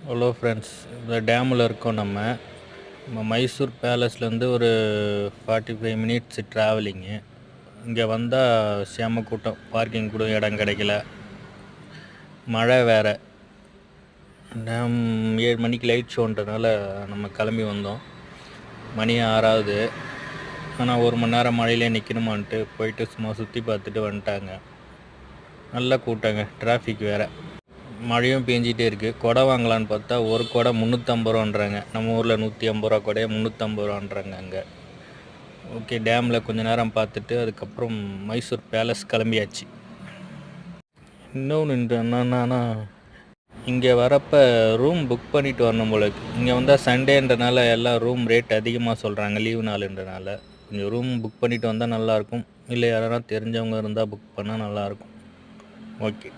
Hello friends, இந்த டேமில் இருக்கோம். நம்ம மைசூர் பேலஸ்லேருந்து ஒரு 45 மினிட்ஸ் ட்ராவலிங்கு. இங்கே வந்தால் செம கூட்டம், பார்க்கிங் கூட இடம் கிடைக்கல, மழை வேறு. டேம் 7 மணிக்கு லைட் ஷோன்றதுனால நம்ம கிளம்பி வந்தோம். மணி 6 ஆனால் 1 மணி நேரம் மழையிலே நிற்கணுமான்ட்டு போயிட்டு சும்மா சுற்றி பார்த்துட்டு வந்துட்டாங்க. நல்ல கூட்டங்க, டிராஃபிக் வேறு. மழையும் பேஞ்சிகிட்டே இருக்குது. கொடை வாங்கலான்னு பார்த்தா ஒரு கொடை 350 ரூபான்றாங்க. நம்ம ஊரில் 150 ரூபா கொடையை 350 ரூபான்றாங்க அங்கே. ஓகே, டேமில் கொஞ்சம் நேரம் பார்த்துட்டு அதுக்கப்புறம் மைசூர் பேலஸ் கிளம்பியாச்சு. இன்னொன்று என்னன்னா, இங்கே வரப்போ ரூம் புக் பண்ணிட்டு வரணும் போல இருக்குது. இங்கே வந்தால் சண்டேன்றனால எல்லாம் ரூம் ரேட் அதிகமாக சொல்கிறாங்க, லீவு நாளுன்றனால. கொஞ்சம் ரூம் புக் பண்ணிட்டு வந்தால் நல்லாயிருக்கும். இல்லை யாராவது தெரிஞ்சவங்க இருந்தால் புக் பண்ணால் நல்லாயிருக்கும். ஓகே.